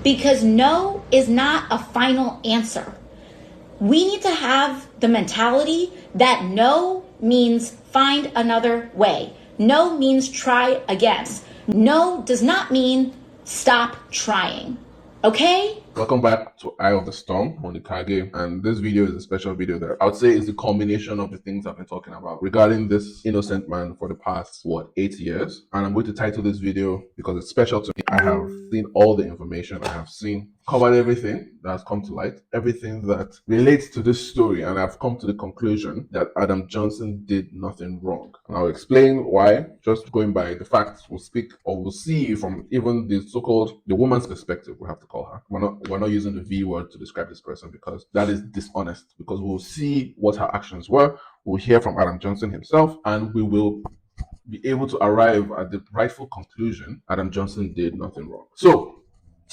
because no is not a final answer. We need to have the mentality that no means find another way. No means try again. No does not mean stop trying. Okay? Welcome back to Eye of the Storm on the Kage, and this video is a special video that I would say is the culmination of the things I've been talking about regarding this innocent man for the past 8 years. And I'm going to title this video because it's special to me. I have seen all the information, I have covered everything that has come to light, everything that relates to this story, and I've come to the conclusion that Adam Johnson did nothing wrong. And I'll explain why, just going by the facts. We'll see from even the so-called the woman's perspective, we have to call her. We're not using the V word to describe this person because that is dishonest, because we'll see what her actions were, we'll hear from Adam Johnson himself, and we will be able to arrive at the rightful conclusion Adam Johnson did nothing wrong. So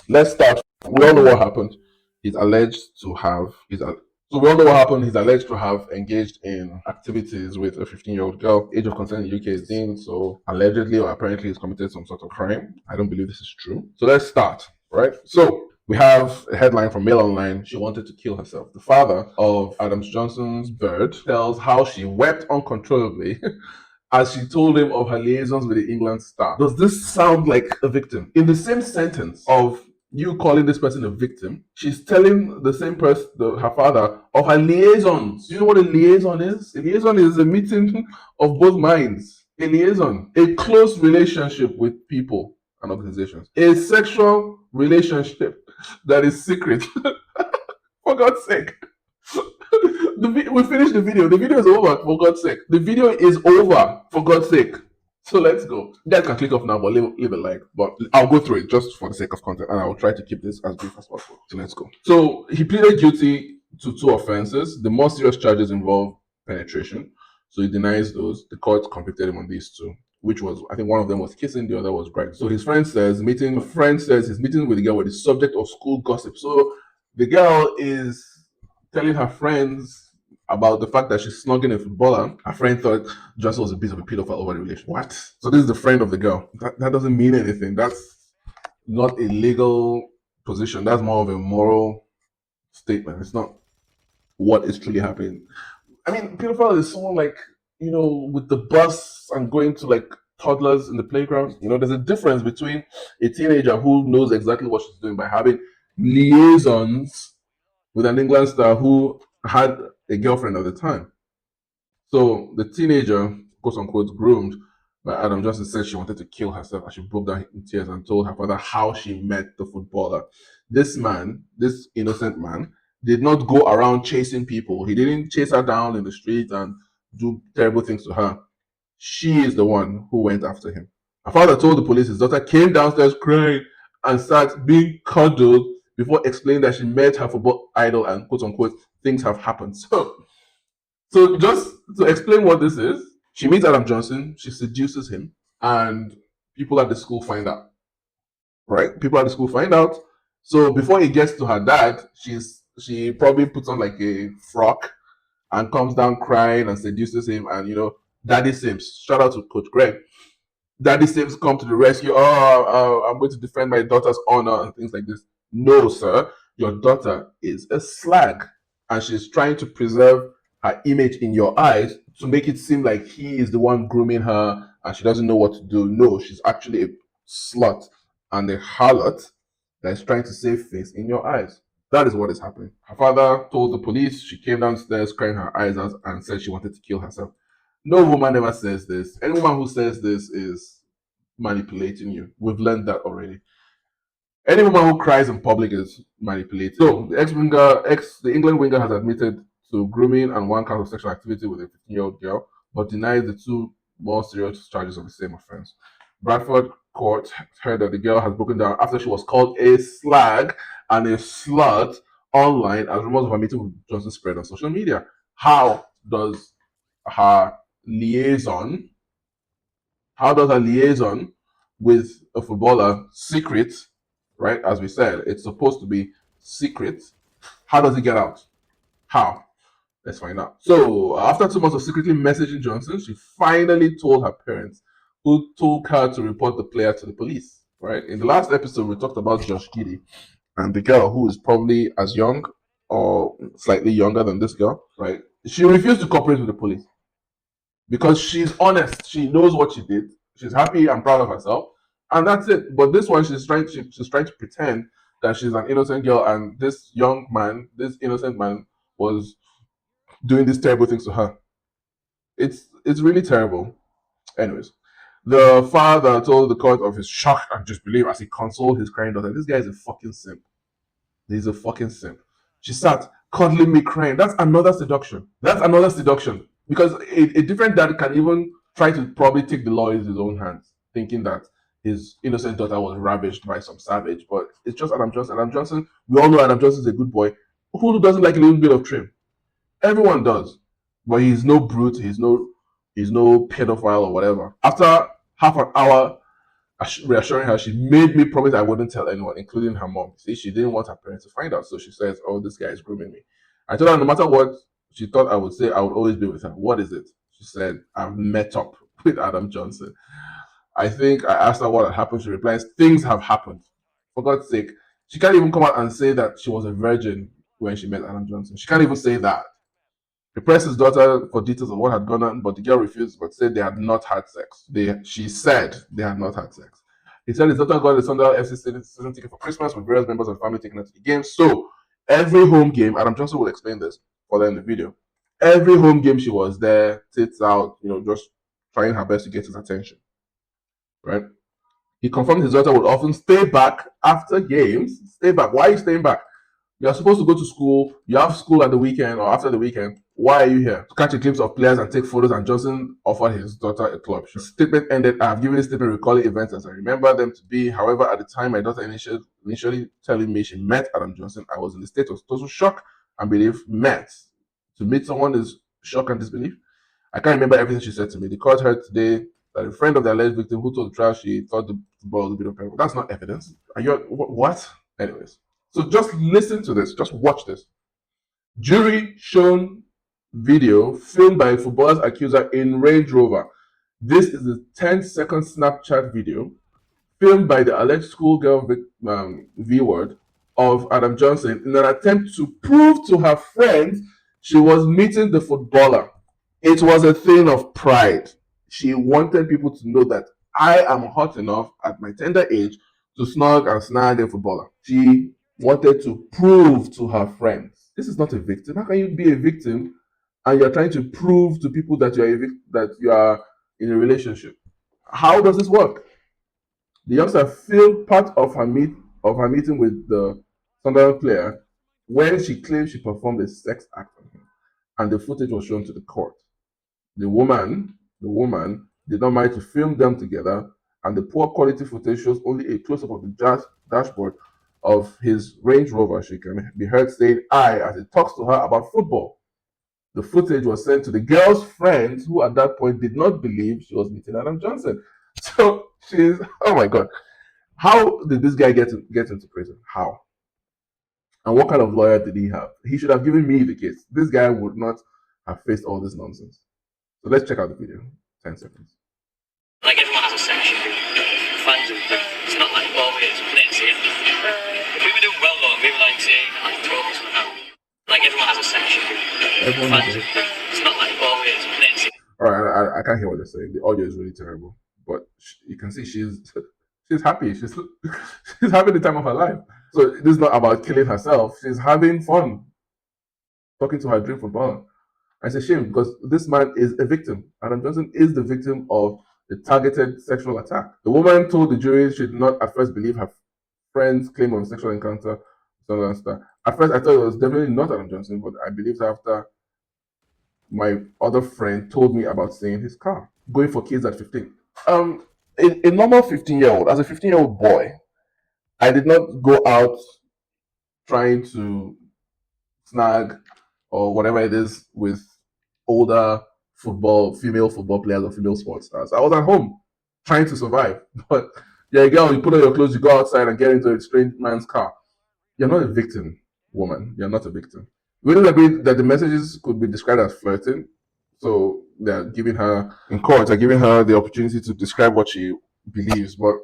let's start. We all know what happened. He's alleged to have engaged in activities with a 15-year-old girl. Age of consent in the UK is 18, so allegedly or apparently he's committed some sort of crime. I don't believe this is true. So let's start, right? So we have a headline from Mail Online. She wanted to kill herself. The father of Adam Johnson's bird tells how she wept uncontrollably as she told him of her liaisons with the England star. Does this sound like a victim? In the same sentence of you calling this person a victim, she's telling the same person, her father, of her liaisons. Do you know what a liaison is? A liaison is a meeting of both minds. A liaison, a close relationship with people and organizations. A sexual relationship that is secret. For God's sake. We finished the video. The video is over, for God's sake. The video is over, for God's sake. So let's go. You guys can click off now, but leave a like. But I'll go through it just for the sake of content, and I'll try to keep this as brief as possible. So let's go. So he pleaded guilty to 2 offenses. The more serious charges involve penetration. So he denies those. The court convicted him on these 2, which was, I think one of them was kissing, the other was grinding. So his friend says his meeting with the girl was the subject of school gossip. So the girl is telling her friends about the fact that she's snogging a footballer. Her friend thought Johnson was a bit of a pedophile over the relation. What? So this is the friend of the girl. That doesn't mean anything. That's not a legal position. That's more of a moral statement. It's not what is truly happening. I mean, pedophile is someone like, with the bus and going to like toddlers in the playground. There's a difference between a teenager who knows exactly what she's doing by having liaisons with an England star who had a girlfriend at the time. So the teenager, quote unquote, groomed by Adam Johnson, said she wanted to kill herself, and she broke down in tears and told her father how she met the footballer. This innocent man, did not go around chasing people. He didn't chase her down in the street and do terrible things to her. She is the one who went after him. Her father told the police his daughter came downstairs crying and started being cuddled before explaining that she met her football idol and, quote unquote, things have happened. So just to explain what this is, she meets Adam Johnson, she seduces him, and people at the school find out. Right? People at the school find out. So before he gets to her dad, she probably puts on like a frock and comes down crying and seduces him. And Daddy Sims, shout out to Coach Greg. Daddy Sims come to the rescue. I'm going to defend my daughter's honor and things like this. No, sir, your daughter is a slag, and she's trying to preserve her image in your eyes to make it seem like he is the one grooming her and she doesn't know what to do. No, she's actually a slut and a harlot that is trying to save face in your eyes. That is what is happening. Her father told the police. She came downstairs crying her eyes out and said she wanted to kill herself. No woman ever says this. Any woman who says this is manipulating you. We've learned that already. Any woman who cries in public is manipulated. So the England winger has admitted to grooming and 1 count of sexual activity with a 15-year-old girl, but denies the 2 more serious charges of the same offense. Bradford court heard that the girl has broken down after she was called a slag and a slut online as rumors of her meeting with Johnson spread on social media. How does her liaison with a footballer secret? Right, as we said, it's supposed to be secret. How does it get out? How? Let's find out. So, after 2 months of secretly messaging Johnson, she finally told her parents, who told her to report the player to the police. Right? In the last episode, we talked about Josh Giddy and the girl, who is probably as young or slightly younger than this girl, right? She refused to cooperate with the police because she's honest. She knows what she did. She's happy and proud of herself, and that's it. But this one, she's trying to pretend that she's an innocent girl, and this young man, this innocent man, was doing these terrible things to her. It's really terrible. Anyways, the father told the court of his shock and disbelief as he consoled his crying daughter. This guy is a fucking simp. He's a fucking simp. She sat cuddling me, crying. That's another seduction. That's another seduction. Because a different dad can even try to probably take the law in his own hands, thinking that his innocent daughter was ravished by some savage. But it's just Adam Johnson. Adam Johnson, we all know Adam Johnson is a good boy. Who doesn't like a little bit of trim? Everyone does. But he's no brute. He's no pedophile or whatever. After half an hour reassuring her, she made me promise I wouldn't tell anyone, including her mom. See, she didn't want her parents to find out, so she says, "Oh, this guy is grooming me." I told her no matter what she thought I would say, I would always be with her. What is it? She said, "I've met up with Adam Johnson." I think I asked her what had happened. She replies, "Things have happened." For God's sake, she can't even come out and say that she was a virgin when she met Adam Johnson. She can't even say that. He pressed his daughter for details of what had gone on, but the girl refused, but said they had not had sex. She said they had not had sex. He said his daughter got a Sunderland FC season ticket for Christmas with various members of the family taking her to the game. So every home game, Adam Johnson will explain this for them in the video. Every home game she was there, tits out, just trying her best to get his attention. Right? He confirmed his daughter would often stay back after games. Stay back. Why are you staying back? You're supposed to go to school. You have school at the weekend or after the weekend. Why are you here? To catch a glimpse of players and take photos, and Johnson offered his daughter a club. The statement ended, "I have given a statement recalling events as I remember them to be. However, at the time my daughter initially telling me she met Adam Johnson, I was in a state of total shock and belief. To meet someone is shock and disbelief. I can't remember everything she said to me. The court heard today that a friend of the alleged victim who told the trial she thought the ball was a bit of paper. That's not evidence. Are you what? Anyways. So just listen to this. Just watch this. Jury shown video filmed by a footballer's accuser in Range Rover. This is a 10-second Snapchat video filmed by the alleged schoolgirl V-word of Adam Johnson in an attempt to prove to her friends she was meeting the footballer. It was a thing of pride. She wanted people to know that I am hot enough at my tender age to snog and snag a footballer. She wanted to prove to her friends. This is not a victim. How can you be a victim and you're trying to prove to people that you are in a relationship? How does this work? The youngster filmed part of her meeting with the Sunderland player when she claimed she performed a sex act on him, and the footage was shown to the court. The woman did not mind to film them together, and the poor quality footage shows only a close-up of the dashboard of his Range Rover. She can be heard saying "I" as he talks to her about football. The footage was sent to the girl's friends, who at that point did not believe she was meeting Adam Johnson. So oh my God. How did this guy get into prison? How? And what kind of lawyer did he have? He should have given me the case. This guy would not have faced all this nonsense. So let's check out the video. 10 seconds. Like everyone has a section. Fans of them. It's not like always plenty. If we were doing well though, we were like saying like trophies and that. Like everyone has a section. Everyone Fans of them. It's not like always plenty. Alright, I can't hear what they're saying. The audio is really terrible. But you can see she's happy. She's having the time of her life. So this is not about killing herself. She's having fun talking to her dream footballer. It's a shame because this man is a victim. Adam Johnson is the victim of a targeted sexual attack. The woman told the jury she did not at first believe her friend's claim of a sexual encounter with Sunderland star. At first, I thought it was definitely not Adam Johnson, but I believed after my other friend told me about seeing his car. Going for kids at 15. A normal 15-year-old, as a 15-year-old boy, I did not go out trying to snag or whatever it is with older female football players or female sports stars. I was at home trying to survive. But you're a girl, you put on your clothes, you go outside and get into a strange man's car. You're not a victim, woman. You're not a victim. We didn't agree that the messages could be described as flirting. So they're giving her, in court, they're giving her the opportunity to describe what she believes. But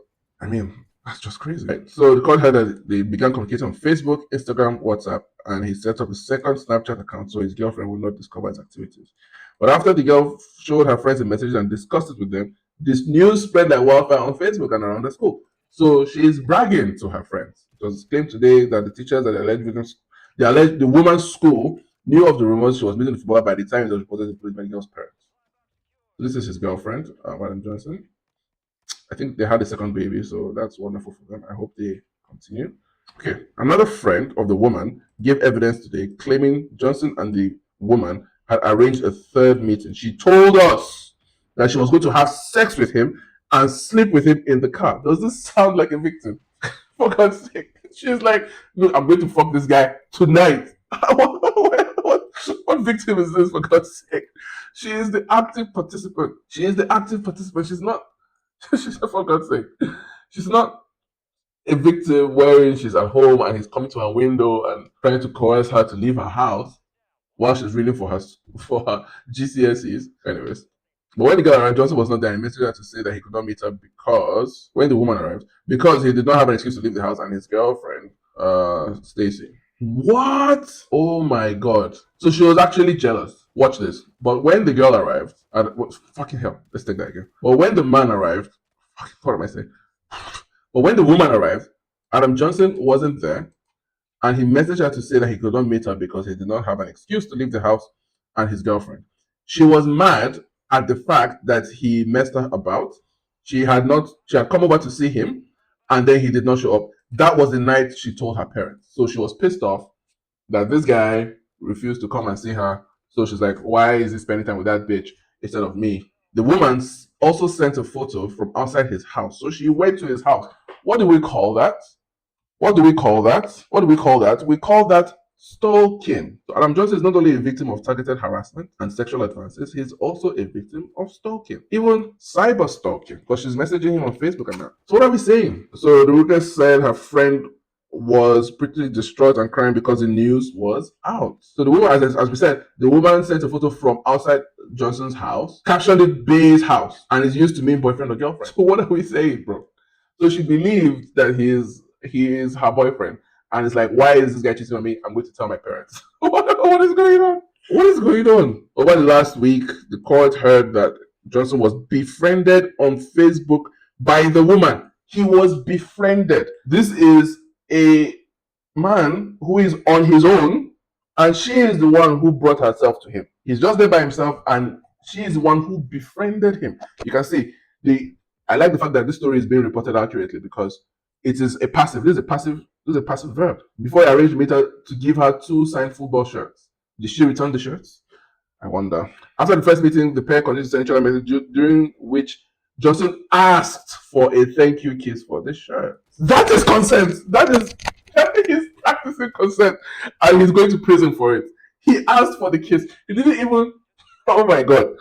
I mean, That's just crazy. Right? So the court heard that they began communicating on Facebook, Instagram, WhatsApp, and he set up a second Snapchat account so his girlfriend would not discover his activities. But after the girl showed her friends the messages and discussed it with them, this news spread like wildfire on Facebook and around the school. So she's bragging to her friends. It was claimed today that the teachers at the alleged victims, the woman's school knew of the rumors she was meeting the footballer by the time it was reported to the police by the girl's parents. So this is his girlfriend, Madam Johnson. I think they had a second baby, so that's wonderful for them. I hope they continue. Okay, another friend of the woman gave evidence today claiming Johnson and the woman had arranged a third meeting. She told us that she was going to have sex with him and sleep with him in the car. Does this sound like a victim? For God's sake. She's like, look, I'm going to fuck this guy tonight. What victim is this, for God's sake? She is the active participant. She's not, for God's sake. She's not a victim wherein she's at home and he's coming to her window and trying to coerce her to leave her house while she's reading for her GCSEs. Anyways. But when the girl arrived, Johnson was not there. He messaged her to say that he could not meet her because, when the woman arrived, because he did not have an excuse to leave the house and his girlfriend, Stacy. What? Oh my God. So she was actually jealous. Watch this. But when the girl arrived, fucking hell, let's take that again. But when the man arrived, what am I saying? But when the woman arrived, Adam Johnson wasn't there, and he messaged her to say that he could not meet her because he did not have an excuse to leave the house and his girlfriend. She was mad at the fact that he messed her about. She had come over to see him, and then he did not show up. That was the night she told her parents. So she was pissed off that this guy refused to come and see her. So she's like, why is he spending time with that bitch instead of me? The woman also sent a photo from outside his house. So she went to his house. What do we call that? We call that stalking. So Adam Johnson is not only a victim of targeted harassment and sexual advances, he's also a victim of stalking, even cyber stalking, because she's messaging him on Facebook and that. So what are we saying? So the witness said her friend was pretty distraught and crying because the news was out. So the woman, as we said, the woman sent a photo from outside Johnson's house, captioned it Bay's house, and is used to mean boyfriend or girlfriend. So what are we saying, bro? So she believed that he is her boyfriend, and it's like, why is this guy cheating on me? I'm going to tell my parents. What is going on? What is going on? Over the last week, the court heard that Johnson was befriended on Facebook by the woman. He was befriended. This is a man who is on his own, and she is the one who brought herself to him. He's just there by himself, and she is the one who befriended him. You can see I like the fact that this story is being reported accurately because it is a passive. This is a passive verb. Before he arranged to meet her to give her 2 signed football shirts. Did she return the shirts? I wonder. After the first meeting, the pair continued to send each other messages during which Johnson asked for a thank you kiss for the shirt. That is consent. That is practicing consent, and he's going to prison for it. He asked for the kiss. He didn't even. Oh my God.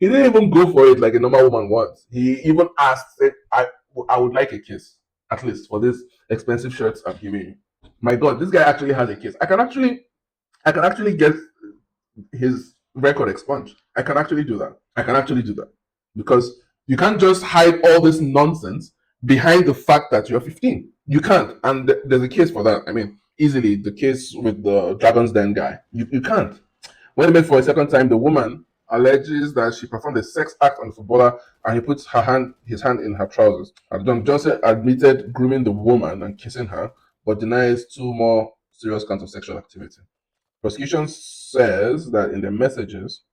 He didn't even go for it like a normal woman wants. He even asked, I would like a kiss, at least for this expensive shirts I'm giving you. My God, this guy actually has a kiss. I can actually get his record expunged. I can actually do that. Because you can't just hide all this nonsense behind the fact that you're 15. You can't. And there's a case for that. I mean, easily the case with the Dragon's Den guy. You can't. When they met for a second time, the woman alleges that she performed a sex act on the footballer and he puts his hand in her trousers. Johnson admitted grooming the woman and kissing her, but denies 2 more serious counts of sexual activity. Prosecution says that in the messages,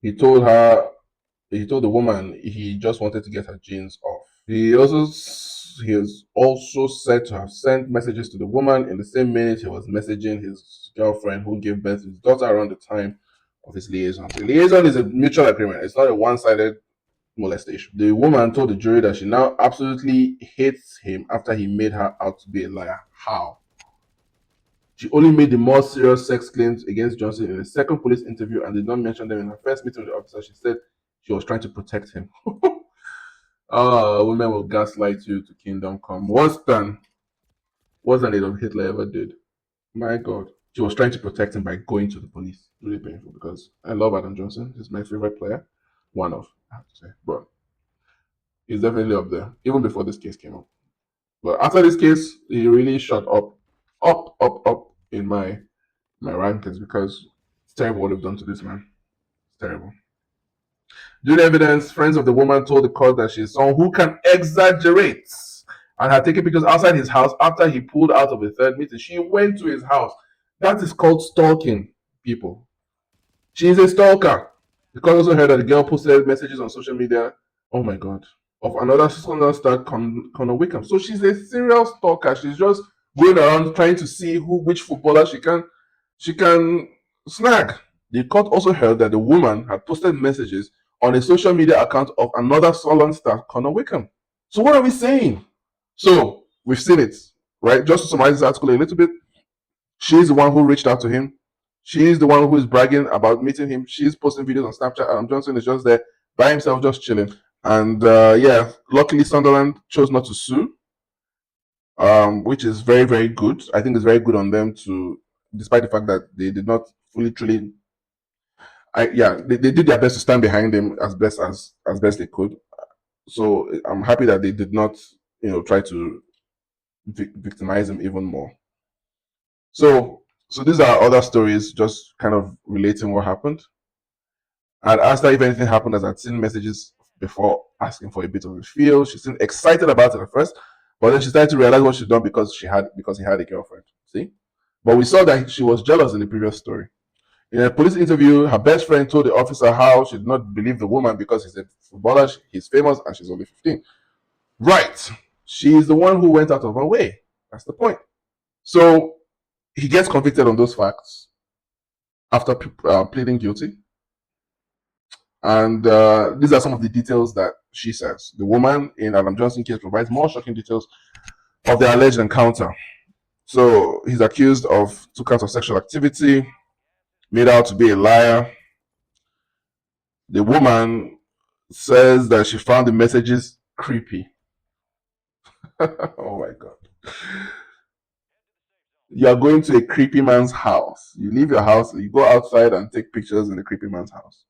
he told the woman he just wanted to get her jeans off. He is also said to have sent messages to the woman in the same minute he was messaging his girlfriend who gave birth to his daughter around the time of his liaison. The liaison is a mutual agreement. It's not a one-sided molestation. The woman told the jury that she now absolutely hates him after he made her out to be a liar. How? She only made the more serious sex claims against Johnson in a second police interview and did not mention them in her first meeting with the officer. She said she was trying to protect him. Women will gaslight you to kingdom come. Worse than Adolf Hitler ever did. My God. She was trying to protect him by going to the police. Really painful because I love Adam Johnson. He's my favorite player. One of, I have to say. But He's definitely up there, even before this case came up. But after this case, he really shot up in my rankings because it's terrible what they've done to this man. It's terrible. Due to evidence, friends of the woman told the court that she is someone who can exaggerate and had taken pictures outside his house after he pulled out of a third meeting. She went to his house. That is called stalking, people. She is a stalker. The court also heard that the girl posted messages on social media. Oh my God. Of another Sunderland star, Connor Wickham. So she's a serial stalker. She's just going around trying to see which footballer she can snag. The court also heard that the woman had posted messages on a social media account of another Sunderland star, Connor Wickham. So what are we saying? So we've seen it, right? Just to summarize this article a little bit, she's the one who reached out to him. She's the one who is bragging about meeting him. She's posting videos on Snapchat. Adam Johnson is just there by himself, just chilling. And luckily Sunderland chose not to sue, which is very, very good. I think it's very good on them to, despite the fact that they did not fully, truly, they did their best to stand behind him as best they could. So I'm happy that they did not, try to victimize him even more. So these are other stories, just kind of relating what happened. I'd asked her if anything happened, as I'd seen messages before asking for a bit of a feel. She seemed excited about it at first, but then she started to realize what she'd done because he had a girlfriend. See? But we saw that she was jealous in the previous story. In a police interview, her best friend told the officer how she did not believe the woman because he's a footballer, he's famous, and she's only 15. Right. She's the one who went out of her way. That's the point. So he gets convicted on those facts after pleading guilty. And these are some of the details that she says. The woman in Adam Johnson's case provides more shocking details of the alleged encounter. So he's accused of 2 counts of sexual activity, made out to be a liar. The woman says that she found the messages creepy. Oh my God. You are going to a creepy man's house. You leave your house, you go outside and take pictures in the creepy man's house.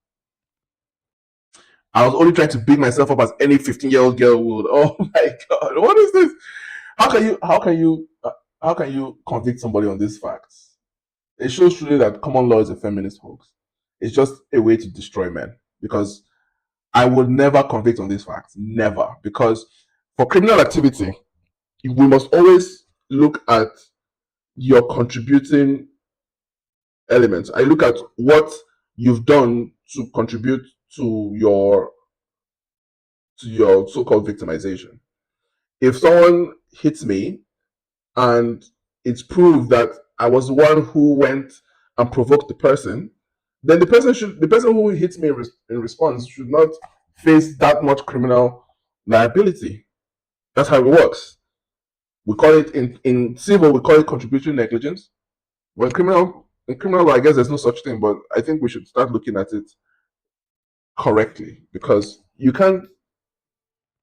I was only trying to big myself up as any 15-year-old girl would. Oh my God, what is this? How can you convict somebody on these facts? It shows truly that common law is a feminist hoax. It's just a way to destroy men. Because I would never convict on these facts, never. Because for criminal activity, we must always look at your contributing elements. I look at what you've done to contribute to your so-called victimization. If someone hits me and it's proved that I was the one who went and provoked the person, then the person who hits me in response should not face that much criminal liability. That's how it works. We call it in civil, we call it contributory negligence. But in criminal law, I guess there's no such thing, but I think we should start looking at it correctly, because you can't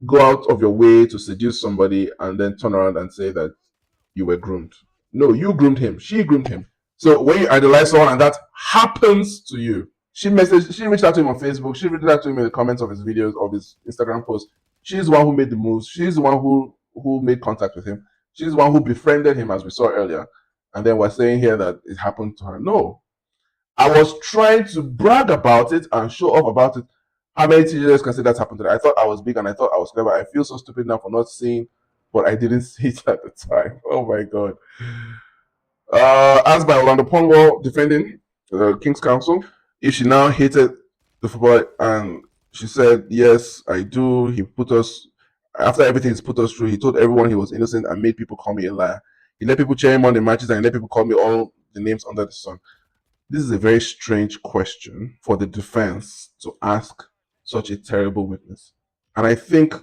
go out of your way to seduce somebody and then turn around and say that you were groomed. No, you groomed him. She groomed him. So when you idolize someone and that happens to you, she reached out to him on Facebook. She reached out to him in the comments of his videos, of his Instagram posts. She's the one who made the moves. She's the one who made contact with him. She's the one who befriended him, as we saw earlier. And then we're saying here that it happened to her. No. I was trying to brag about it and show off about it. How many teenagers can say that's happened to them? I thought I was big and I thought I was clever. I feel so stupid now for not seeing, but I didn't see it at the time. Oh my God. Asked by Orlando Pongwell, defending the King's Counsel, if she now hated the football, and she said, yes, I do. He put us, after everything he's put us through, he told everyone he was innocent and made people call me a liar. He let people cheer him on the matches and he let people call me all the names under the sun. This is a very strange question for the defense to ask such a terrible witness. And I think,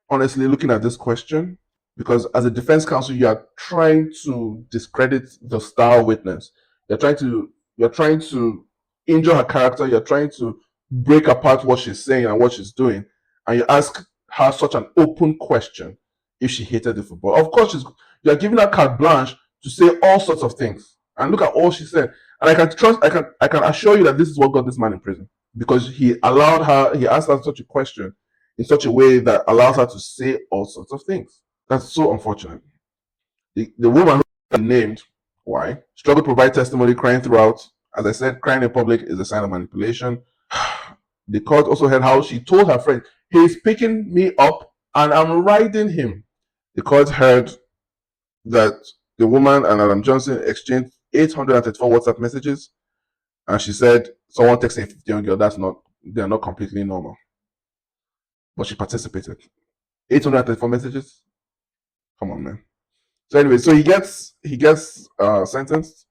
honestly, looking at this question, because as a defense counsel, you are trying to discredit the star witness. You're trying to injure her character. You're trying to break apart what she's saying and what she's doing. And you ask her such an open question if she hated the football. Of course, you're giving her carte blanche to say all sorts of things. And look at all she said. And I can assure you that this is what got this man in prison. Because he asked her such a question in such a way that allows her to say all sorts of things. That's so unfortunate. The woman who was named, why, struggled to provide testimony, crying throughout. As I said, crying in public is a sign of manipulation. The court also heard how she told her friend, he's picking me up and I'm riding him. The court heard that the woman and Adam Johnson exchanged 834 WhatsApp messages, and she said someone texting a 50-year-old girl, they're not completely normal. But she participated. 834 messages? Come on, man. So anyway, so he gets sentenced,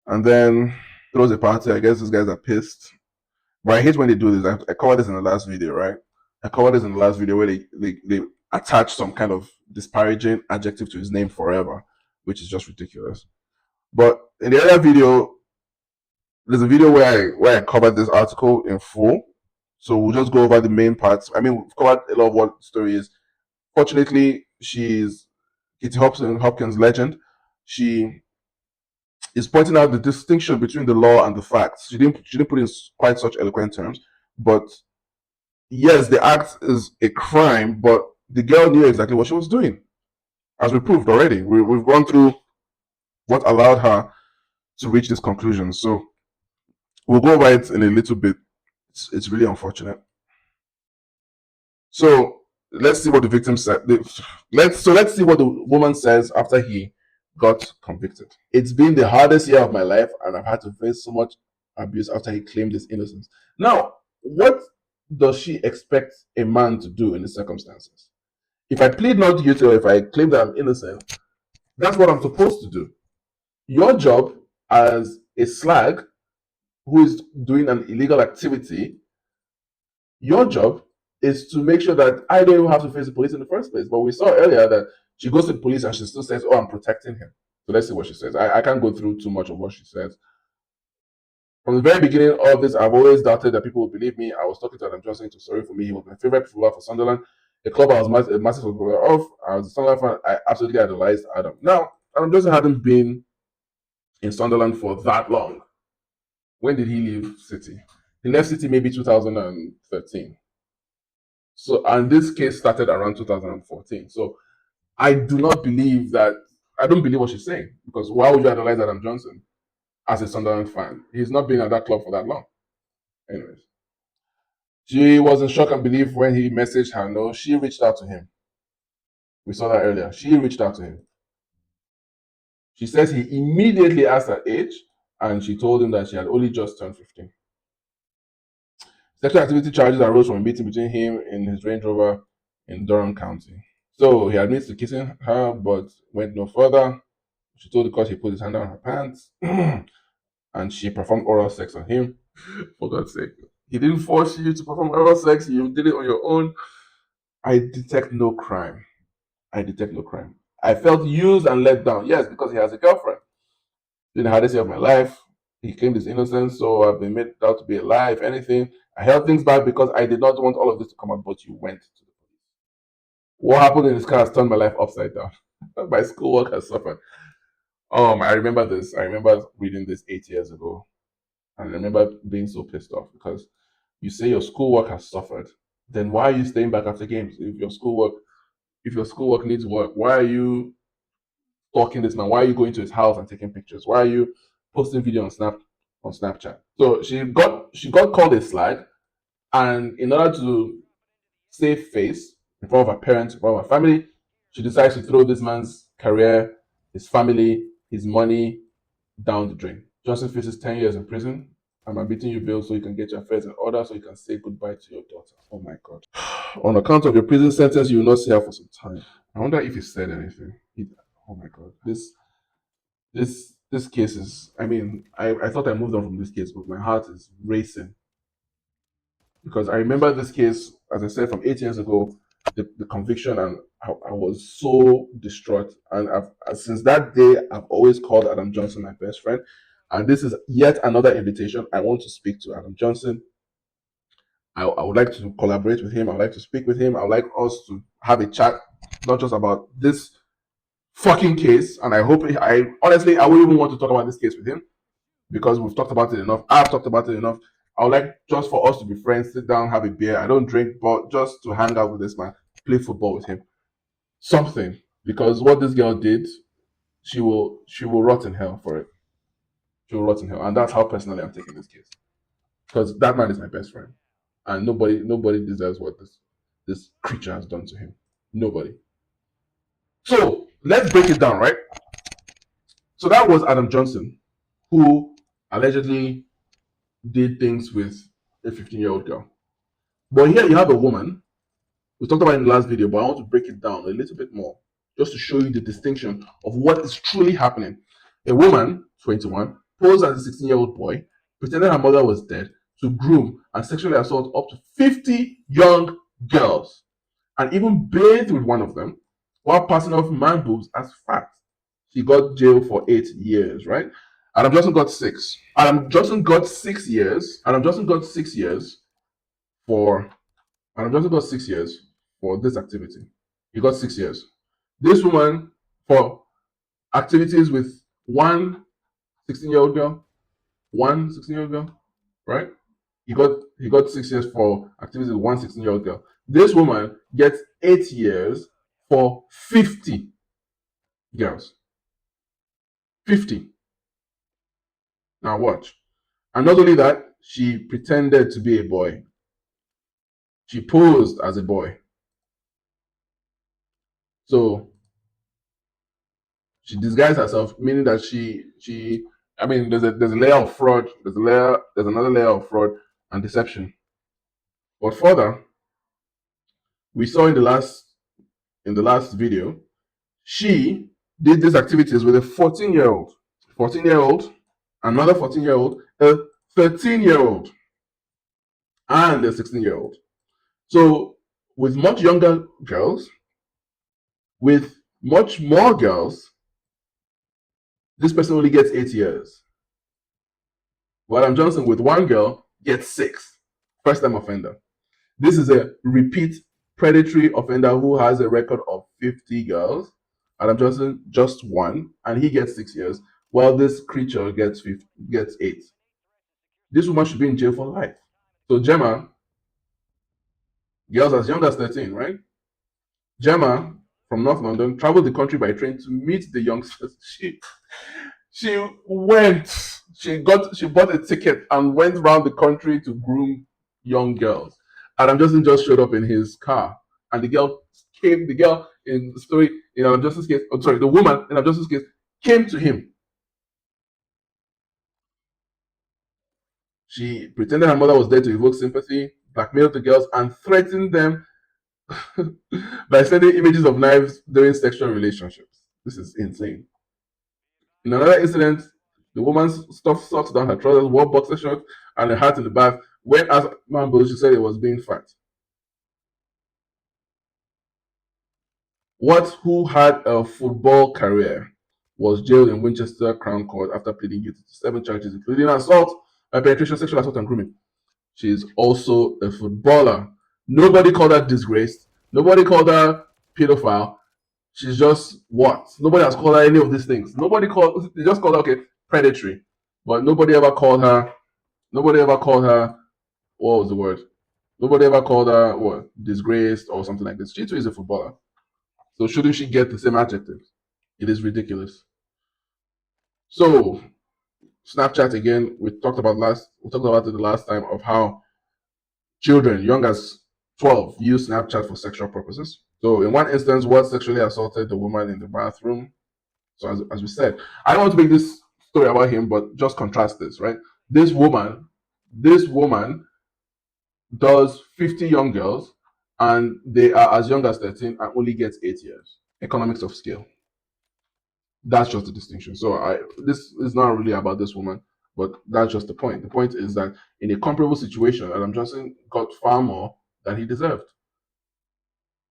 and then throws a party. I guess these guys are pissed. But I hate when they do this. I covered this in the last video, right? I covered this in the last video where they attach some kind of disparaging adjective to his name forever, which is just ridiculous. But in the other video, there's a video where I covered this article in full. So we'll just go over the main parts. I mean, we've covered a lot of what the story is. Fortunately, she's Kitty Hopkins legend. She is pointing out the distinction between the law and the facts. She didn't put in quite such eloquent terms, but yes, the act is a crime, but the girl knew exactly what she was doing, as we proved already. We've gone through what allowed her to reach this conclusion. So we'll go over it in a little bit. It's really unfortunate. So let's see what the victim said. Let's see what the woman says after he got convicted. It's been the hardest year of my life, and I've had to face so much abuse after he claimed his innocence. Now, what does she expect a man to do in the circumstances? If I plead not guilty or if I claim that I'm innocent, that's what I'm supposed to do. Your job as a slag who is doing an illegal activity, your job is to make sure that I don't even have to face the police in the first place. But we saw earlier that she goes to the police and she still says, oh, I'm protecting him. So let's see what she says. I can't go through too much of what she says. From the very beginning of this, I've always doubted that people would believe me. I was talking to Adam Johnson to sorry for me. He was my favorite footballer for Sunderland, a club I was a massive supporter of. I was a Sunderland fan. I absolutely idolized Adam. Now, Adam Johnson hadn't been in Sunderland for that long. When did he leave City? He left City maybe 2013. So, and this case started around 2014. So, I don't believe what she's saying, because why would you idolize Adam Johnson as a Sunderland fan? He's not been at that club for that long. Anyways, she was in shock and belief when he messaged her. No, she reached out to him. We saw that earlier. She reached out to him. She says he immediately asked her age, and she told him that she had only just turned 15. Sexual activity charges arose from a meeting between him and his Range Rover in Durham County. So he admits to kissing her, but went no further. She told the court he put his hand down her pants, and she performed oral sex on him. For God's sake. He didn't force you to perform oral sex. You did it on your own. I detect no crime. I felt used and let down. Yes, because he has a girlfriend. In the hardest year of my life, he claimed his innocence, so I've been made out to be a lie. If anything, I held things back because I did not want all of this to come out, but you went to the police. What happened in this car has turned my life upside down. My schoolwork has suffered. I remember this. I remember reading this 8 years ago. And I remember being so pissed off because you say your schoolwork has suffered. Then why are you staying back after games? If your schoolwork needs work, why are you stalking this man? Why are you going to his house and taking pictures? Why are you posting video on Snapchat? So she got called a slag, and in order to save face in front of her parents, in front of her family, she decides to throw this man's career, his family, his money down the drain. Johnson faces 10 years in prison. I'm beating you bail so you can get your affairs in order so you can say goodbye to your daughter. Oh my God. On account of your prison sentence, you will not see her for some time. I wonder if he said anything. Oh my God. This case is, I thought I moved on from this case, but my heart is racing. Because I remember this case, as I said, from 8 years ago, the conviction, and I was so distraught. And since that day, I've always called Adam Johnson my best friend. And this is yet another invitation. I want to speak to Adam Johnson. I would like to collaborate with him. I would like to speak with him. I would like us to have a chat, not just about this fucking case. And I honestly, I wouldn't even want to talk about this case with him because we've talked about it enough. I've talked about it enough. I would like just for us to be friends, sit down, have a beer. I don't drink, but just to hang out with this man, play football with him. Something. Because what this girl did, she will rot in hell for it. She will rot in hell. And that's how personally I'm taking this case. Because that man is my best friend. And nobody deserves what this creature has done to him. Nobody. So let's break it down, right? So that was Adam Johnson, who allegedly did things with a 15-year-old girl. But here you have a woman. We talked about it in the last video, but I want to break it down a little bit more just to show you the distinction of what is truly happening. A woman, 21, posed as a 16-year-old boy, pretended her mother was dead to groom and sexually assault up to 50 young girls, and even bathed with one of them while passing off man boobs as fat. She got jailed for 8 years, right? Adam Johnson got 6. Adam Johnson got 6 years. Adam Johnson got 6 years for Adam Johnson got 6 years for this activity. He got 6 years. This woman for activities with one 16-year-old girl, right? He got 6 years for activities with one 16-year-old girl. This woman gets 8 years for 50 girls. 50. Now watch. And not only that, she pretended to be a boy. She posed as a boy. So she disguised herself, meaning that there's a layer of fraud, there's another layer of fraud and deception. But further, we saw in the last video, she did these activities with a 14-year-old, another 14-year-old, a 13-year-old, and a 16-year-old. So with much younger girls, with much more girls, this person only gets 8 years. While Adam Johnson with one girl gets 6. First time offender. This is a repeat predatory offender who has a record of 50 girls. Adam Johnson just one, and he gets 6 years, while this creature gets 8. This woman should be in jail for life. So Gemma, girls as young as 13, right? Gemma from North London traveled the country by train to meet the youngsters. She bought a ticket and went around the country to groom young girls. Adam Johnson just showed up in his car, and the girl in the story in Adam Johnson's case, the woman in Adam Johnson's case came to him. She pretended her mother was there to evoke sympathy, blackmailed the girls, and threatened them by sending images of knives during sexual relationships. This is insane. In another incident, the woman stuffed socks down her trousers, wore boxer shorts, and a hat in the bath. When asked Mambo, she said it was being fat. Who had a football career was jailed in Winchester Crown Court after pleading guilty to 7 charges, including assault, penetration, sexual assault, and grooming. She is also a footballer. Nobody called her disgraced. Nobody called her pedophile. She's just what? Nobody has called her any of these things. They just called her, predatory. But nobody ever called her, what was the word? Nobody ever called her, disgraced or something like this. She too is a footballer. So shouldn't she get the same adjectives? It is ridiculous. So, Snapchat again, we talked about it the last time of how children young as 12 use Snapchat for sexual purposes. So in one instance, Ward sexually assaulted the woman in the bathroom. So as we said, I don't want to make this story about him, but just contrast this, right? This woman does 50 young girls, and they are as young as 13 and only gets 8 years. Economics of scale. That's just the distinction. So this is not really about this woman, but that's just the point. The point is that in a comparable situation, Adam Johnson got far more than he deserved.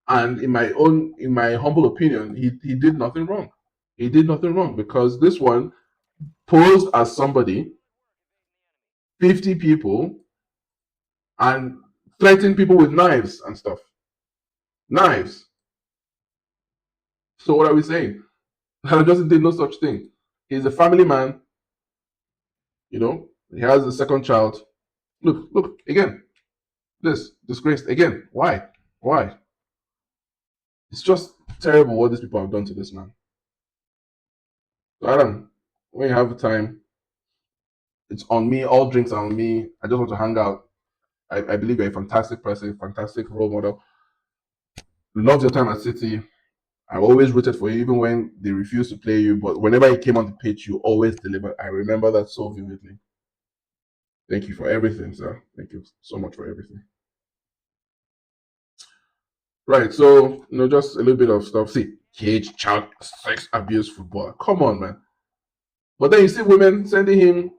And in my humble opinion, he did nothing wrong. He did nothing wrong because this one posed as somebody, 50 people, and threatened people with knives and stuff. Knives. So what are we saying? Adam Johnson did no such thing. He's a family man. He has a second child. Look, again. This, disgraced, again. Why? Why? It's just terrible what these people have done to this man. So Adam, when you have the time, it's on me. All drinks are on me. I just want to hang out. I believe you're a fantastic person, fantastic role model. Love your time at City. I always rooted for you, even when they refused to play you. But whenever you came on the pitch, you always delivered. I remember that so vividly. Thank you for everything, sir. Thank you so much for everything. Right, so just a little bit of stuff. See, cage, child, sex abuse, football. Come on, man. But then you see women sending him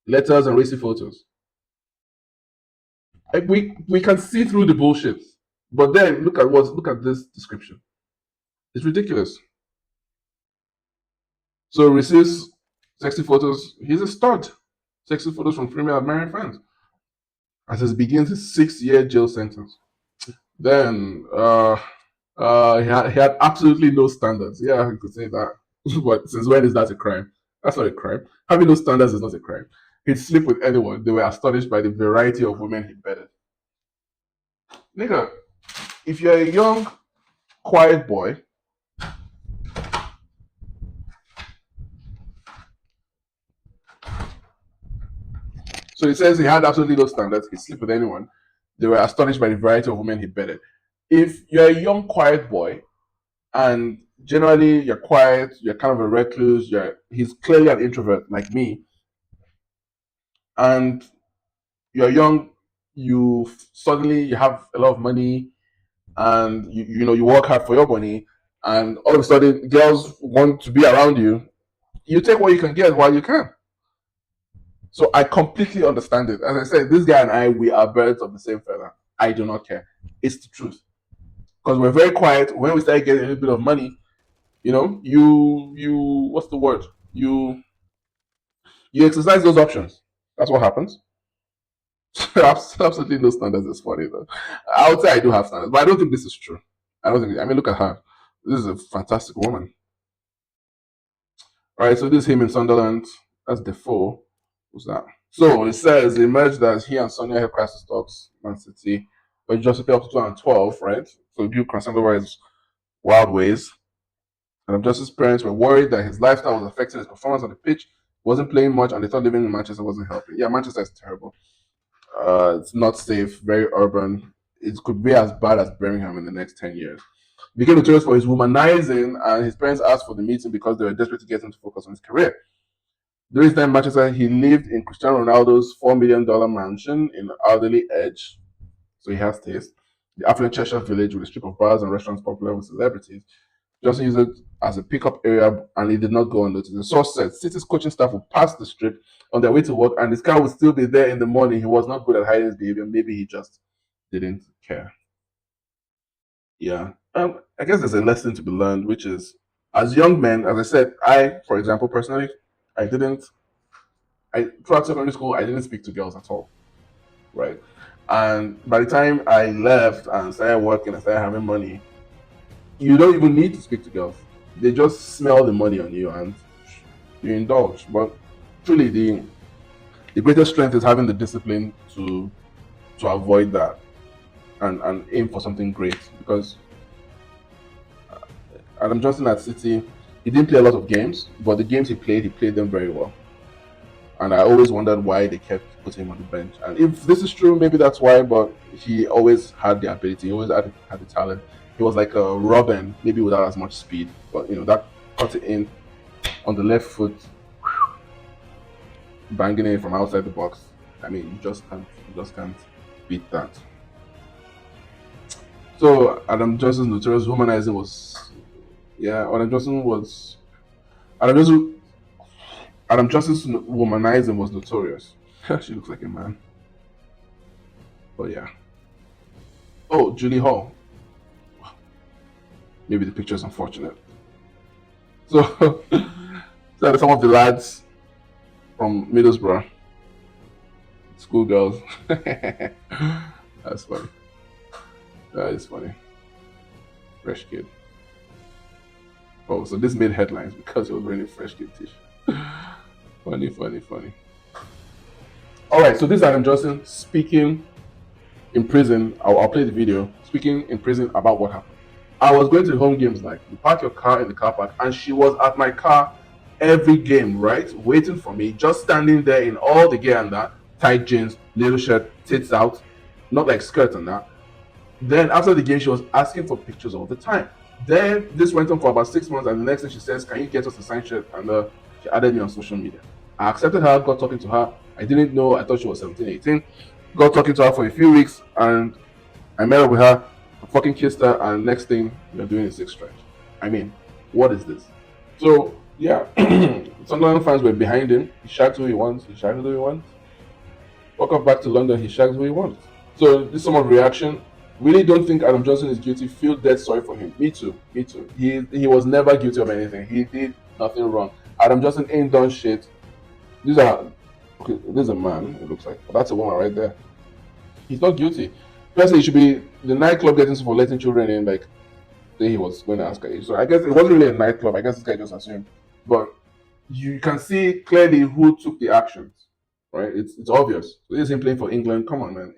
letters and racy photos. Like we can see through the bullshit. But then look at this description. It's ridiculous. So receives sexy photos. He's a stud. Sexy photos from female admiring fans. As he begins his 6-year jail sentence. Then he had absolutely no standards. Yeah, you could say that. But since when is that a crime? That's not a crime. Having no standards is not a crime. He'd sleep with anyone. They were astonished by the variety of women he bedded. Nigga, if you're a young, quiet boy, so he says he had absolutely no standards. He'd sleep with anyone. They were astonished by the variety of women he bedded. If you're a young, quiet boy, and generally you're quiet, you're kind of a recluse, he's clearly an introvert like me, and you're young, you suddenly you have a lot of money, and you work hard for your money, and all of a sudden girls want to be around you. You take what you can get while you can. So I completely understand it. As I said, this guy and I, we are birds of the same feather. I do not care. It's the truth. Because we're very quiet. When we start getting a little bit of money, you what's the word? You exercise those options. That's what happens. Absolutely no standards is funny though. I would say I do have standards, but I don't think this is true. I mean, look at her. This is a fantastic woman. All right, so this is him in Sunderland. That's Defoe. Who's that? So it says it emerged that he and Sonia had crisis talks, Man City, but just up to 2012, right? So due concerned over his wild ways. And Justice's parents were worried that his lifestyle was affecting his performance on the pitch. He wasn't playing much, and they thought living in Manchester wasn't helping. Yeah, Manchester is terrible. It's not safe, very urban. It could be as bad as Birmingham in the next 10 years. He became notorious for his womanizing, and his parents asked for the meeting because they were desperate to get him to focus on his career. During his time in Manchester, he lived in Cristiano Ronaldo's $4 million mansion in Alderley Edge, so he has taste. The affluent Cheshire village with a strip of bars and restaurants popular with celebrities. Johnson used it as a pickup area, and it did not go unnoticed. The source said City's coaching staff would pass the strip on their way to work, and this guy would still be there in the morning. He was not good at hiding his behavior. Maybe he just didn't care. Yeah. I guess there's a lesson to be learned, which is, as young men, as I said, for example, personally, throughout secondary school, I didn't speak to girls at all, right? And by the time I left and started working and started having money, you don't even need to speak to girls. They just smell the money on you and you indulge. But truly, the greatest strength is having the discipline to avoid that and aim for something great. Because Adam Johnson at City, he didn't play a lot of games, but the games he played them very well. And I always wondered why they kept putting him on the bench. And if this is true, maybe that's why, but he always had the ability, he always had the talent. He was like a Robin, maybe without as much speed, but that cut it in on the left foot, banging it from outside the box. I mean, you just can't beat that. So Adam Johnson's notorious womanizing was, Adam Johnson's womanizing was notorious. She looks like a man. But yeah. Oh, Julie Hall. Maybe the picture is unfortunate. So, so some of the lads from Middlesbrough, schoolgirls. That's funny. That is funny. Fresh kid. Oh, so this made headlines because he was wearing a fresh kid t-shirt. Funny. All right, so this is Adam Johnson speaking in prison. I'll play the video. Speaking in prison about what happened. I was going to the home games night. You park your car in the car park, and she was at my car every game, right? Waiting for me, just standing there in all the gear and that, tight jeans, little shirt, tits out, not like skirt and that. Then after the game, she was asking for pictures all the time. Then this went on for about 6 months, and the next thing she says, "Can you get us a signed shirt?" And she added me on social media. I accepted her, got talking to her. I didn't know, I thought she was 17, 18. Got talking to her for a few weeks, and I met up with her, I fucking kissed her, and next thing, we're doing a 6 stretch. I mean, what is this? So, yeah, Sunderland fans were behind him. He shags who he wants, he shags who he wants. Walk off back to London, he shags who he wants. So, this is some of the reaction. Really don't think Adam Johnson is guilty. Feel dead sorry for him. Me too. He was never guilty of anything. He did nothing wrong. Adam Johnson ain't done shit. This is a man, it looks like. But that's a woman right there. He's not guilty. Personally, it should be the nightclub getting for letting children in, like he was going to ask her age. So I guess it wasn't really a nightclub. I guess this guy just assumed. But you can see clearly who took the actions, right? It's obvious. So this is him playing for England. Come on, man.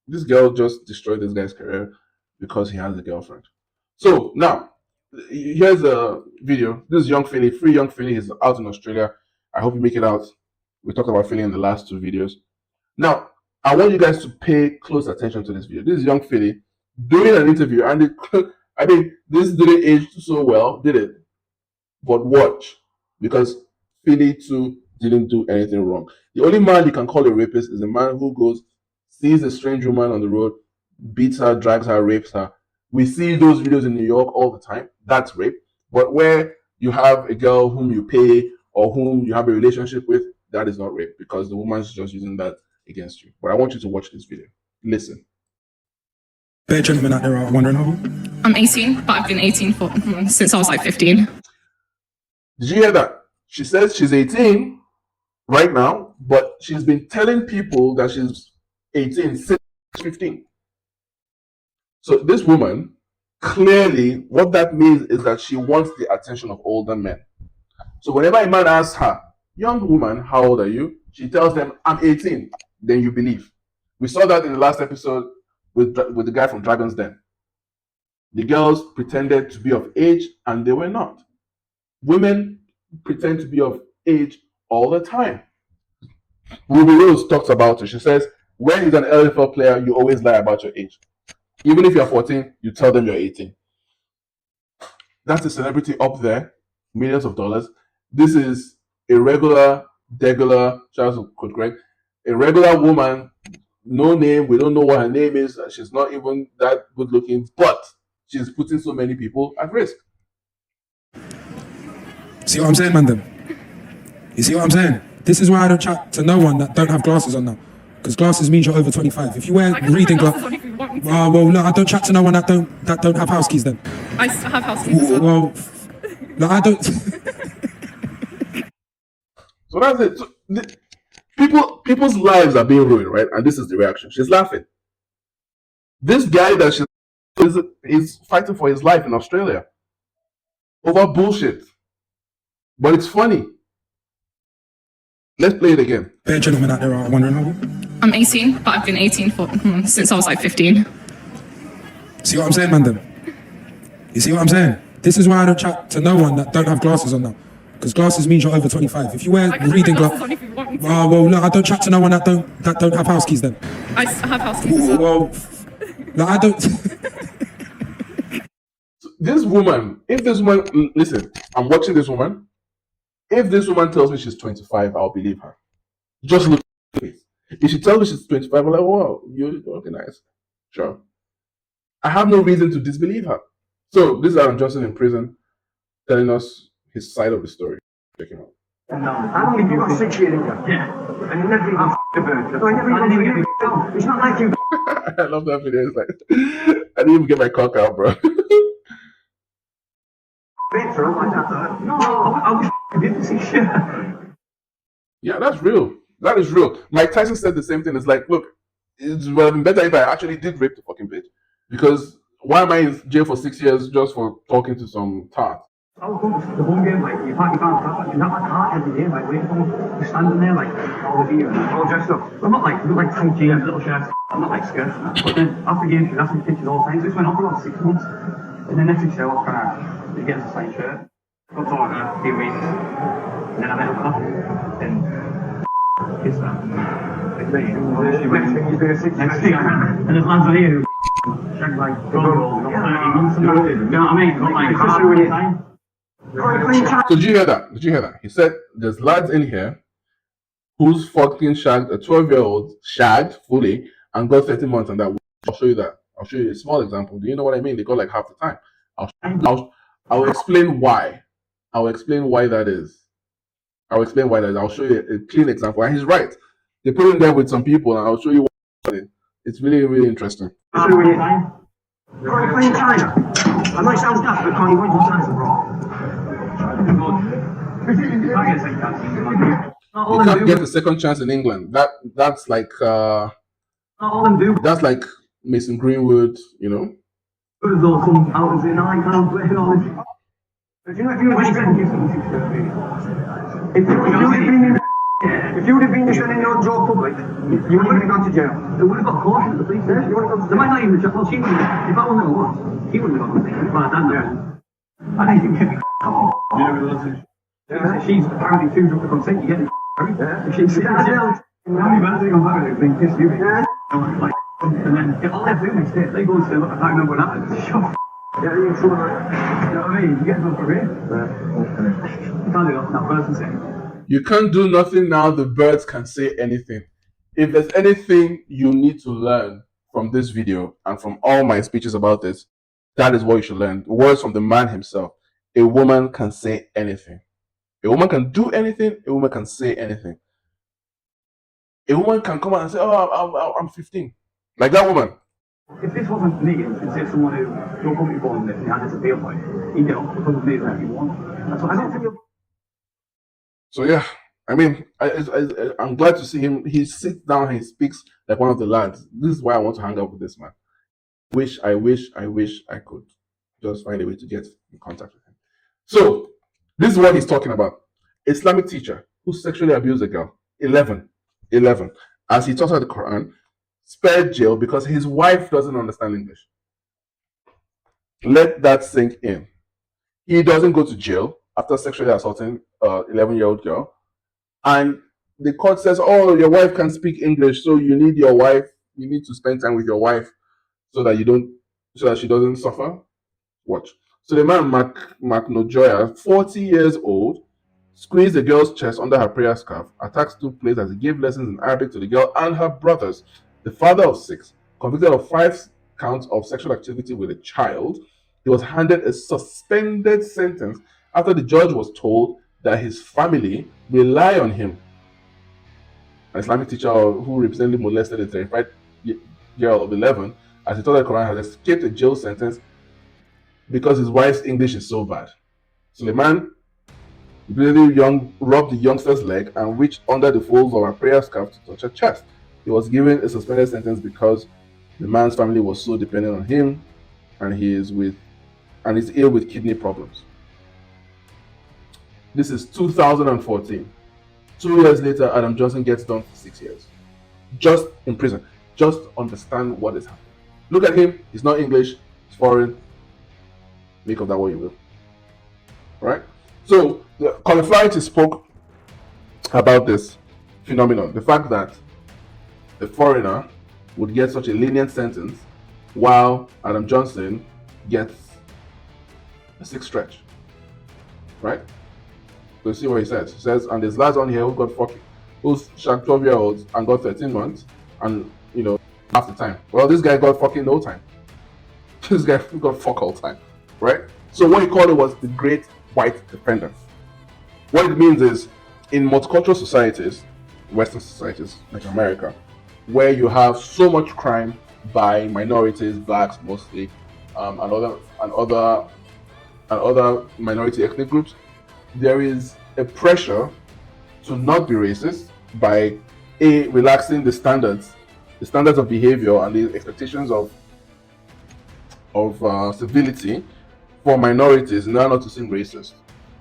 This girl just destroyed this guy's career because he has a girlfriend. So now, here's a video. This is young Philly, free young Philly. He's out in Australia. I hope you make it out. We talked about Philly in the last 2 videos. Now, I want you guys to pay close attention to this video. This is young Philly doing an interview, and I mean, this didn't age so well, did it? But watch, because Philly too didn't do anything wrong. The only man you can call a rapist is a man who goes, sees a strange woman on the road, beats her, drags her, rapes her. We see those videos in New York all the time. That's rape. But where you have a girl whom you pay or whom you have a relationship with, that is not rape, because the woman's just using that against you. But I want you to watch this video. Listen. Bare gentlemen out there are wondering how. I'm 18, but I've been 18 since I was like 15. Did you hear that? She says she's 18 right now, but she's been telling people that she's 18 since 15. So this woman, clearly, what that means is that she wants the attention of older men. So whenever a man asks her, "Young woman, how old are you?" she tells them, "I'm 18. Then you believe. We saw that in the last episode with the guy from Dragon's Den. The girls pretended to be of age, and they were not. Women pretend to be of age all the time. Ruby Rose talks about it. She says, when he's an LFL player, you always lie about your age. Even if you're 14, you tell them you're 18. That's a celebrity up there, millions of dollars. This is a regular, shout out to Coach Greg, a regular woman, no name, we don't know what her name is, she's not even that good looking, but she's putting so many people at risk. See what I'm saying, man? You see what I'm saying? This is why I don't chat to no one that don't have glasses on now. Because glasses means you're over 25. If you wear reading glasses, well, no, I don't chat to no one that don't have house keys then. I have house keys. Well, no, I don't. So that's it. So people's lives are being ruined, right? And this is the reaction. She's laughing. This guy that is fighting for his life in Australia over bullshit. But it's funny. Let's play it again. Bare gentlemen out there are wondering how. I'm 18, but I've been 18 since I was like 15. See what I'm saying, man? You see what I'm saying? This is why I don't chat to no one that don't have glasses on now. Because glasses means you're over 25. If you wear reading glasses, well, no, I don't chat to no one that don't have house keys then. I have house keys. Well, no, I don't. This woman, listen, I'm watching this woman. If this woman tells me she's 25, I'll believe her. Just look at it. If she tells me she's 25, I'm like, wow, you're organized. Sure. I have no reason to disbelieve her. So this is Adam Johnson in prison telling us his side of the story. Check him out. No, how long have you got 6 years in you? Yeah. And you never even a bird. No, I never even it's not like you. I love that video. It's like, I didn't even get my cock out, bro. No, I didn't see shit. Yeah, that's real. That is real. Mike Tyson said the same thing. It's like, look, it would have been better if I actually did rape the fucking bitch. Because why am I in jail for 6 years just for talking to some tart? I would come to the home game, like, you can't stop, you have my car every day, like, waiting for me. Just standing there, like, all the year, all dressed up. I'm not like tight jeans, little shirts, I'm not like skirts. But then, after games, she'd ask me pictures all the time. So this went on for about 6 months. And then next thing she said, what can I get us a signed shirt? Got to her a few weeks. And then I met her, and kissed her. Next thing, you've been a 6 next thing, and there's lads on here who shagged like, girls, 30 months and that. You know what I mean? Got like, hard all the time. So did you hear that? Did you hear that? He said there's lads in here who's fucking shagged a 12-year-old, shagged fully, and got 30 months on that. I'll show you that. I'll show you a small example. Do you know what I mean? They got like half the time. I'll explain why. I'll explain why that is. I'll explain why that is. I'll show you a clean example. And he's right. They put him there with some people, and I'll show you why. It's really, really interesting. Can't you play in China? I might sound daft, but can't you win one chance, bro? You can't get a second chance in England. That's like that's like Mason Greenwood, you know. Good as all come out and say, no, I can't play and all this. But you know, if you would have been in your job public, you wouldn't have gone to jail. They would have got caution at the police there. You wouldn't have gone to jail. They might not even well, she wouldn't have. If that one never was, she wouldn't have gone to jail. Well, I don't know. I think you get she's apparently too drunk to consent. You get it. If she's how many birthday on Saturday think kiss you? Like, and then get all their food next day. They go and say, look, I can't remember what happened. Yeah, you're in trouble. You know what I mean? You get them for real. You can't do that now. Person saying. You can't do nothing now. The birds can say anything. If there's anything you need to learn from this video and from all my speeches about this, that is what you should learn. Words from the man himself. A woman can say anything. A woman can do anything. A woman can say anything. A woman can come out and say, oh, I'm 15. Like that woman. If this wasn't me, and say someone who don't come before and they had this appeal point, he'd get off because of me that you want. That's what I don't think you're... So yeah, I mean, I'm glad to see him. He sits down and he speaks like one of the lads. This is why I want to hang out with this man. I wish I could just find a way to get in contact with him. So this is what he's talking about. Islamic teacher who sexually abused a girl, 11, as he taught her the Quran, spared jail because his wife doesn't understand English. Let that sink in. He doesn't go to jail after sexually assaulting an 11-year-old girl. And the court says, oh, your wife can speak English, so you need to spend time with your wife so that she doesn't suffer. Watch. So the man, Mark Nojoya, 40 years old, squeezed the girl's chest under her prayer scarf. Attacks took place as he gave lessons in Arabic to the girl and her brothers. The father of 6, convicted of 5 counts of sexual activity with a child, he was handed a suspended sentence after the judge was told that his family rely on him. An Islamic teacher who repeatedly molested a terrified girl of 11, as he taught the Quran, has escaped a jail sentence because his wife's English is so bad. So the man repeatedly rubbed the youngster's leg and reached under the folds of her prayer scarf to touch her chest. He was given a suspended sentence because the man's family was so dependent on him, and he's ill with kidney problems. This is 2014. 2 years later, Adam Johnson gets done for 6 years. Just in prison. Just understand what is happening. Look at him. He's not English. He's foreign. Make of that what you will. Right? So, the Qualified spoke about this phenomenon. The fact that a foreigner would get such a lenient sentence while Adam Johnson gets a 6 stretch. Right? So see what he says. He says, and there's lads on here who's shagged 12-year-olds and got 13 months and, half the time. Well, this guy got fucking no time. This guy got fuck all time. Right? So what he called it was the Great White Defendant. What it means is, in multicultural societies, Western societies like America, where you have so much crime by minorities, blacks mostly, and other minority ethnic groups, there is a pressure to not be racist by relaxing the standards of behavior and the expectations of civility for minorities in order not to seem racist.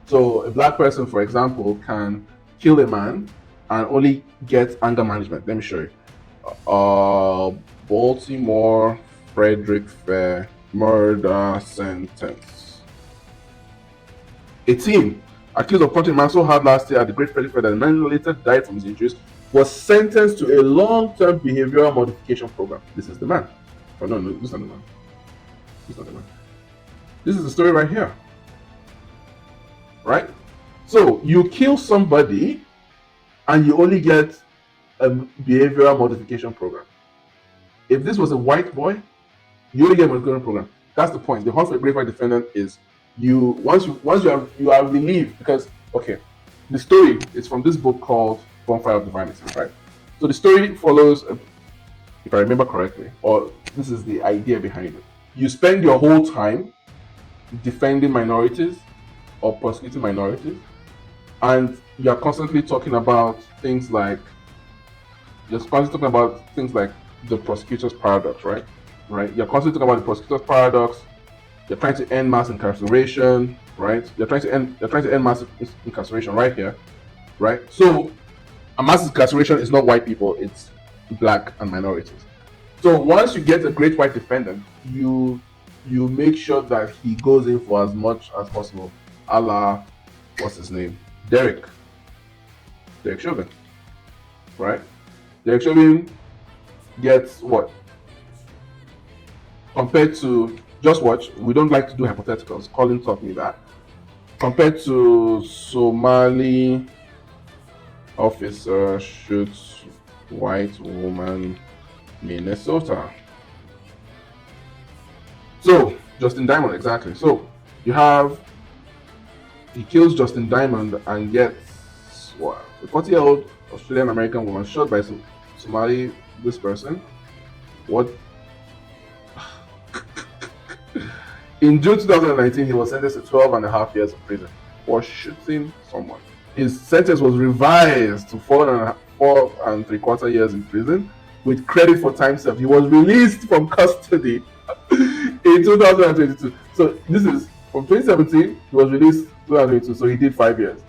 So a black person, for example, can kill a man and only get anger management. Let me show you. Baltimore Frederick Fair murder sentence. 18, accused of punching a man so hard last year at the Great Frederick Fair that the man later died from his injuries, was sentenced to a long-term behavioral modification program. This is the man. Oh no, this is not the man. This is not the man. This is the story right here. Right? So you kill somebody and you only get a behavioral modification program. If this was a white boy, you only get a modification program. That's the point. The hunt for a Great White Defendant is once you are relieved, because okay, the story is from this book called Bonfire of Divinity, right? So the story follows, if I remember correctly, or this is the idea behind it. You spend your whole time defending minorities or prosecuting minorities, and you are constantly talking about things like the prosecutor's paradox, right? You're constantly talking about the prosecutor's paradox. You're trying to end mass incarceration, right? You're trying to end mass incarceration right here, right? So, a mass incarceration is not white people; it's black and minorities. So once you get a Great White Defendant, you make sure that he goes in for as much as possible. A la, what's his name? Derek Chauvin, right? Derek Chauvin gets what? Compared to, just watch, we don't like to do hypotheticals. Colin taught me that. Compared to Somali officer shoots white woman, Minnesota. So, Justin Diamond, exactly. So, he kills Justin Diamond and gets what? A 40-year-old Australian American woman shot by Somali, this person. What? In June 2019, he was sentenced to 12 and a half years of prison for shooting someone. His sentence was revised to 4.75 years in prison with credit for time served. He was released from custody in 2022. So this is from 2017, he was released 2022, so he did 5 years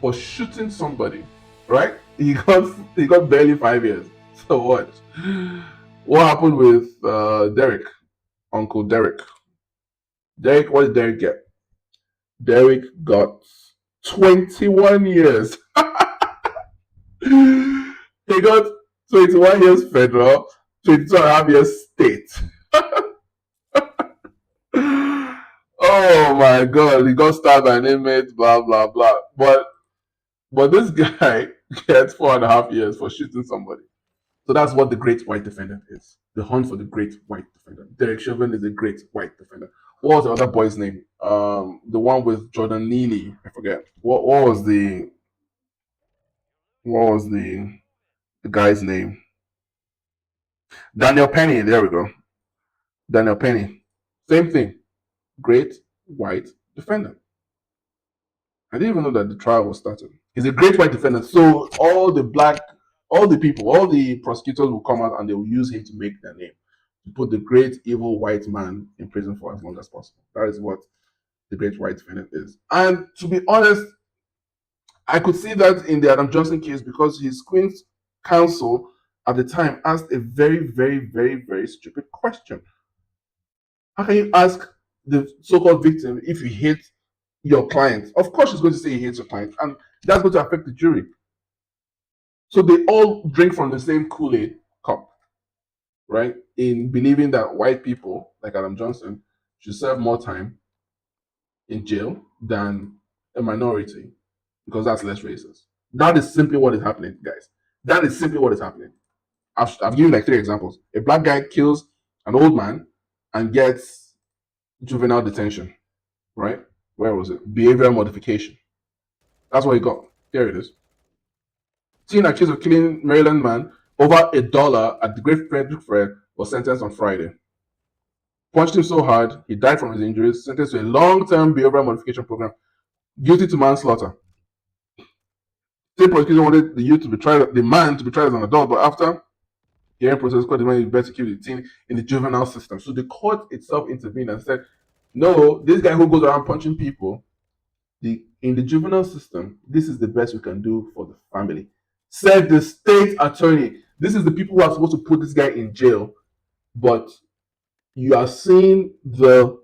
for shooting somebody, right? He got barely 5 years. So what happened with Derek, Uncle Derek? What did Derek get? Derek got 21 years. He got 21 years federal, 22 and a half years state. Oh my god, he got stabbed by an inmate, blah blah blah. But this guy gets 4.5 years for shooting somebody. So that's what the Great White Defendant is. The hunt for the Great White Defendant. Derek Chauvin is a Great White Defendant. What was the other boy's name? The one with Jordan Neely. I forget. What was the guy's name? Daniel Penny. There we go. Daniel Penny. Same thing. Great White Defendant. I didn't even know that the trial was started. He's a Great White Defendant. So all the prosecutors will come out and they will use him to make their name. To put the great evil white man in prison for as long as possible. That is what the Great White Defendant is. And to be honest, I could see that in the Adam Johnson case because his Queen's counsel at the time asked a very, very, very, very stupid question. How can you ask the so-called victim if you hate your client? Of course she's going to say he hates your client, and that's going to affect the jury. So they all drink from the same Kool-Aid cup, right? In believing that white people, like Adam Johnson, should serve more time in jail than a minority because that's less racist. That is simply what is happening, guys. That is simply what is happening. I've given like 3 examples. A black guy kills an old man and gets juvenile detention, right? Where was it? Behavioral modification. That's what he got. Here it is. Teen accused of killing Maryland man over $1 at the Great Frederick Fair was sentenced on Friday. Punched him so hard, he died from his injuries, sentenced to a long-term behavioral modification program, guilty to manslaughter. State prosecution wanted the man to be tried as an adult, but after hearing process, court demanded the best to keep the teen in the juvenile system. So the court itself intervened and said, No, this guy who goes around punching people, in the juvenile system, this is the best we can do for the family. Said the state attorney. This is the people who are supposed to put this guy in jail, but you are seeing the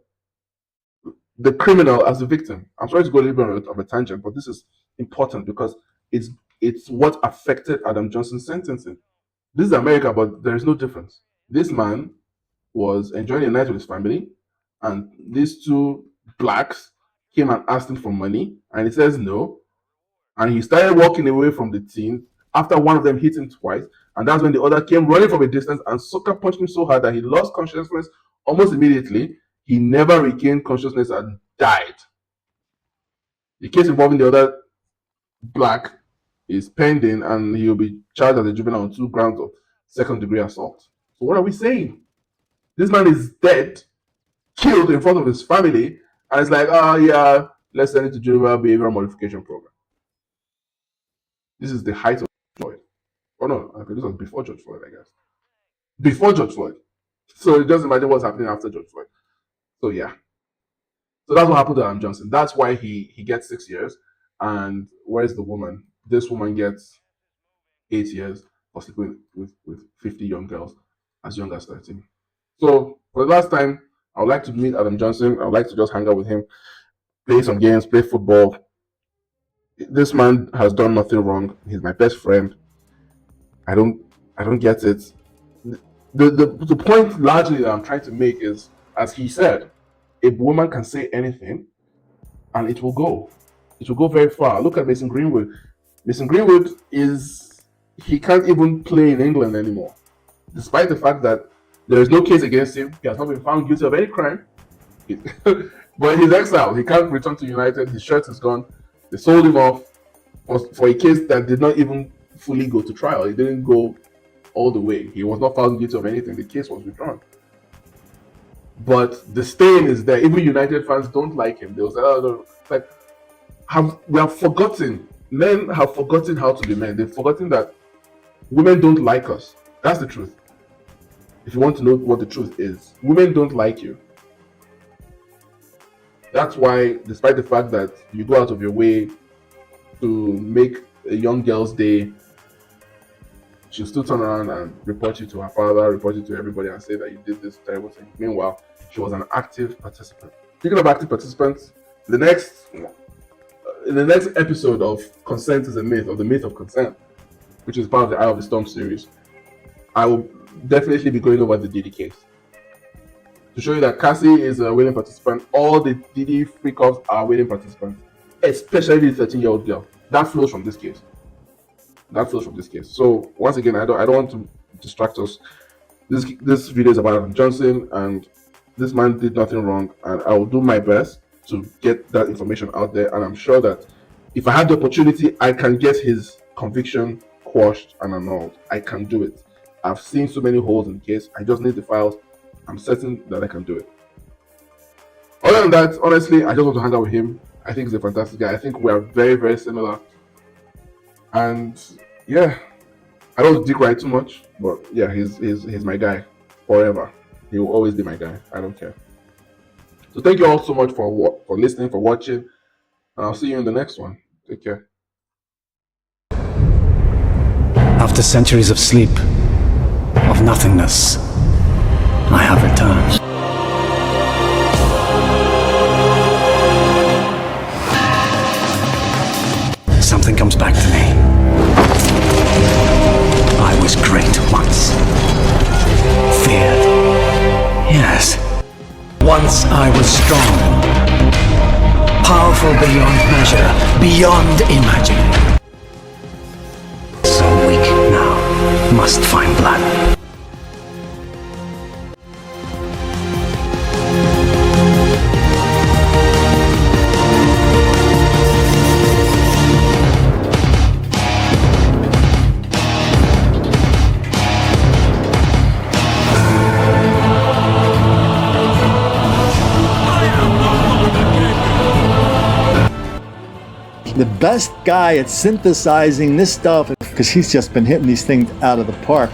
criminal as the victim. I'm sorry to go a little bit of a tangent, but this is important because it's what affected Adam Johnson's sentencing. This is America, but there is no difference. This man was enjoying a night with his family, and these two blacks came and asked him for money, and he says no. And he started walking away from the team after one of them hit him twice, and that's when the other came running from a distance and sucker punched him so hard that he lost consciousness almost immediately. He never regained consciousness and died. The case involving the other black is pending, and he'll be charged as a juvenile on 2 grounds of second-degree assault. So what are we saying? This man is dead, killed in front of his family, and it's like, oh yeah, let's send it to juvenile behavioral modification program. This is the height of Floyd. Oh no, okay, this was before George Floyd, I guess. Before George Floyd. So just imagine what's happening after George Floyd. So yeah. So that's what happened to Adam Johnson. That's why he gets 6 years. And where's the woman? This woman gets 8 years for sleeping with 50 young girls as young as 13. So for the last time, I would like to meet Adam Johnson. I would like to just hang out with him, play some games, play football. This man has done nothing wrong. He's my best friend. I don't get it. The point largely that I'm trying to make is, as he said, a woman can say anything and it will go. It will go very far. Look at Mason Greenwood. Mason Greenwood he can't even play in England anymore. Despite the fact that there is no case against him. He has not been found guilty of any crime. But he's exiled. He can't return to United. His shirt is gone. They sold him off for a case that did not even fully go to trial. It didn't go all the way. He was not found guilty of anything. The case was withdrawn. But the stain is there. Even United fans don't like him. They will say, oh, no. Like, we have forgotten. Men have forgotten how to be men. They've forgotten that women don't like us. That's the truth. If you want to know what the truth is, women don't like you. That's why, despite the fact that you go out of your way to make a young girl's day, she'll still turn around and report you to her father, report you to everybody, and say that you did this terrible thing. Meanwhile, she was an active participant. Speaking of active participants, in the next episode of Consent is a Myth, or the Myth of Consent, which is part of the Eye of the Storm series, I will definitely be going over the Diddy case to show you that Cassie is a willing participant. All the Diddy freak-offs are willing participants, especially the 13-year-old girl. That flows from this case. So once again, I don't want to distract us. This video is about Adam Johnson, and this man did nothing wrong, and I will do my best to get that information out there. And I'm sure that if I had the opportunity, I can get his conviction quashed and annulled. I can do it. I've seen so many holes in the case. I just need the files. I'm certain that I can do it. Other than that, honestly, I just want to hang out with him. I think he's a fantastic guy. I think we are very, very similar. And yeah, I don't dick ride too much, but yeah, he's my guy forever. He will always be my guy. I don't care. So thank you all so much for listening, for watching, and I'll see you in the next one. Take care. After centuries of sleep, of nothingness, I have returned. Something comes back to me. I was great once. Feared. Yes. Once I was strong. Powerful beyond measure, beyond imagining. So weak now, must find blood. The best guy at synthesizing this stuff, because he's just been hitting these things out of the park.